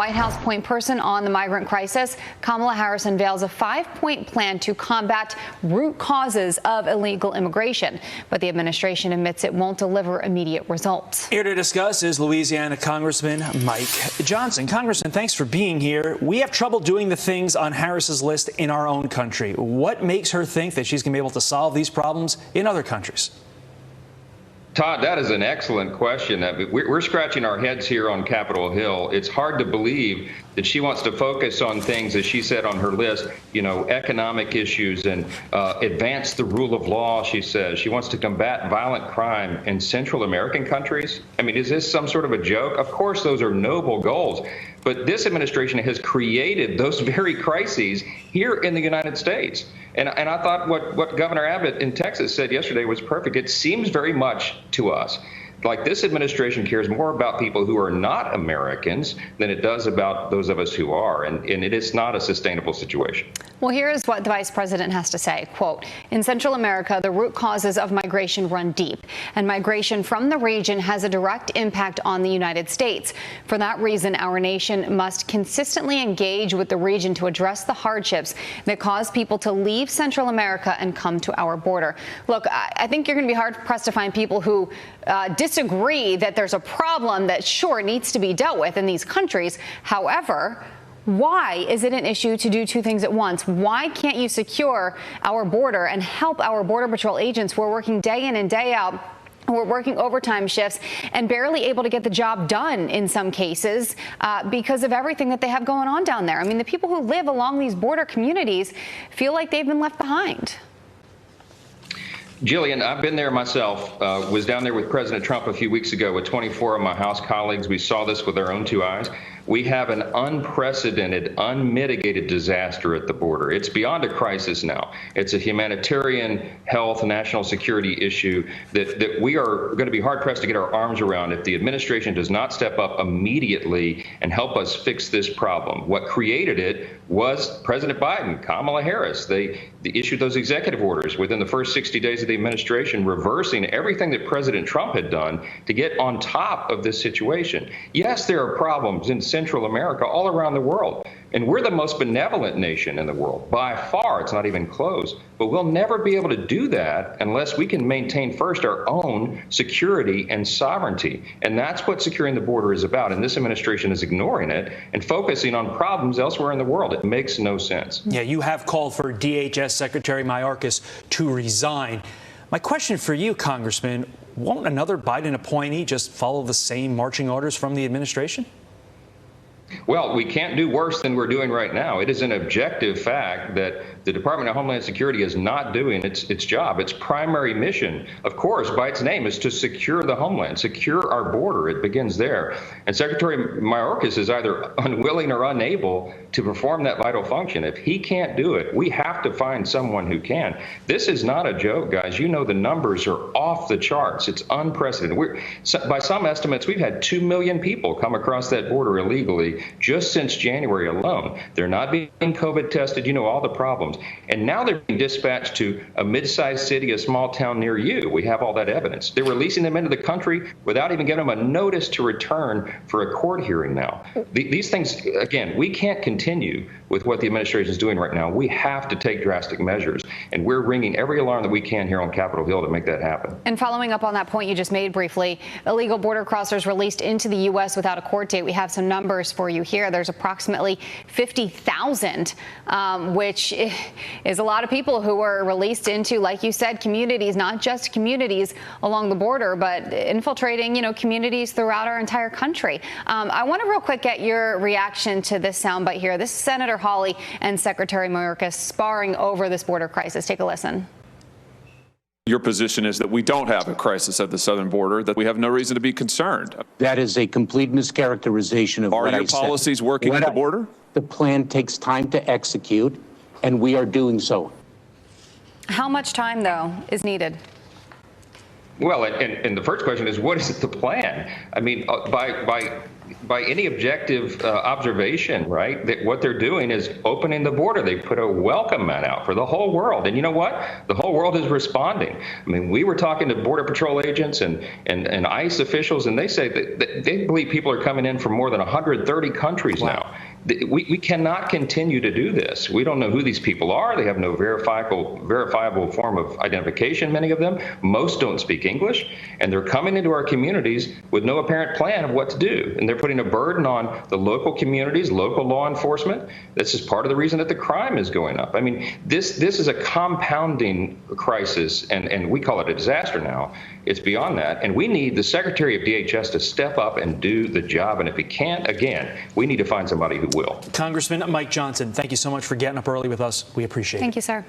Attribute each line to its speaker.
Speaker 1: White House point person on the migrant crisis, Kamala Harris unveils a 5-point plan to combat root causes of illegal immigration. But the administration admits it won't deliver immediate results.
Speaker 2: Here to discuss is Louisiana Congressman Mike Johnson. Congressman, thanks for being here. We have trouble doing the things on Harris's list in our own country. What makes her think that she's going to be able to solve these problems in other countries?
Speaker 3: Todd, that is an excellent question. We're scratching our heads here on Capitol Hill. It's hard to believe that she wants to focus on things, as she said on her list, economic issues and advance the rule of law, she says. She wants to combat violent crime in Central American countries. I mean, is this some sort of a joke? Of course, those are noble goals. But this administration has created those very crises here in the United States. And I thought what Governor Abbott in Texas said yesterday was perfect. It seems very much to us like this administration cares more about people who are not Americans than it does about those of us who are. And it is not a sustainable situation.
Speaker 1: Well, here is what the vice president has to say. Quote, in Central America, the root causes of migration run deep, and migration from the region has a direct impact on the United States. For that reason, our nation must consistently engage with the region to address the hardships that cause people to leave Central America and come to our border. Look, I think you're going to be hard pressed to find people who disagree that there's a problem that sure needs to be dealt with in these countries. However, why is it an issue to do two things at once? Why can't you secure our border and help our Border Patrol agents who are working day in and day out, who are working overtime shifts and barely able to get the job done in some cases because of everything that they have going on down there? I mean, the people who live along these border communities feel like they've been left behind.
Speaker 3: Jillian, I've been there myself, was down there with President Trump a few weeks ago with 24 of my House colleagues. We saw this with our own two eyes. We have an unprecedented, unmitigated disaster at the border. It's beyond a crisis now. It's a humanitarian, health, national security issue that we are going to be hard-pressed to get our arms around if the administration does not step up immediately and help us fix this problem. What created it was President Biden, Kamala Harris. They issued those executive orders within the first 60 days of the administration, reversing everything that President Trump had done to get on top of this situation. Yes, there are problems in Central America, all around the world. And we're the most benevolent nation in the world. By far, it's not even close. But we'll never be able to do that unless we can maintain first our own security and sovereignty. And that's what securing the border is about. And this administration is ignoring it and focusing on problems elsewhere in the world. It makes no sense.
Speaker 2: Yeah, you have called for DHS Secretary Mayorkas to resign. My question for you, Congressman, won't another Biden appointee just follow the same marching orders from the administration?
Speaker 3: Well, we can't do worse than we're doing right now. It is an objective fact that the Department of Homeland Security is not doing its job. Its primary mission, of course, by its name, is to secure the homeland, secure our border. It begins there. And Secretary Mayorkas is either unwilling or unable to perform that vital function. If he can't do it, we have to find someone who can. This is not a joke, guys. You know the numbers are off the charts. It's unprecedented. By some estimates, we've had 2 million people come across that border illegally just since January alone. They're not being COVID tested. You know all the problems. And now they're being dispatched to a mid-sized city, a small town near you. We have all that evidence. They're releasing them into the country without even giving them a notice to return for a court hearing now. These things, again, we can't continue with what the administration is doing right now. We have to take drastic measures. And we're ringing every alarm that we can here on Capitol Hill to make that happen.
Speaker 1: And following up on that point you just made briefly, illegal border crossers released into the U.S. without a court date. We have some numbers for you here. There's approximately 50,000, which is a lot of people who were released into, like you said, communities, not just communities along the border, but infiltrating, communities throughout our entire country. I want to real quick get your reaction to this soundbite here. This is Senator Hawley and Secretary Mayorkas sparring over this border crisis. Take a listen.
Speaker 4: Your position is that we don't have a crisis at the southern border, that we have no reason to be concerned.
Speaker 5: That is a complete mischaracterization of what I said.
Speaker 4: Are your policies working at the border?
Speaker 5: The plan takes time to execute, and we are doing so.
Speaker 1: How much time, though, is needed?
Speaker 3: Well, and the first question is, what is the plan? I mean, by by any objective observation, right, that what they're doing is opening the border. They put a welcome mat out for the whole world. And you know what? The whole world is responding. I mean, we were talking to Border Patrol agents and ICE officials, and they say that they believe people are coming in from more than 130 countries now. We cannot continue to do this. We don't know who these people are. They have no verifiable form of identification, many of them. Most don't speak English, and they're coming into our communities with no apparent plan of what to do. And they're putting a burden on the local communities, local law enforcement. This is part of the reason that the crime is going up. I mean, this is a compounding crisis, and we call it a disaster now. It's beyond that. And we need the Secretary of DHS to step up and do the job. And if he can't, again, we need to find somebody who will.
Speaker 2: Congressman Mike Johnson, thank you so much for getting up early with us. We appreciate it.
Speaker 1: Thank you, sir.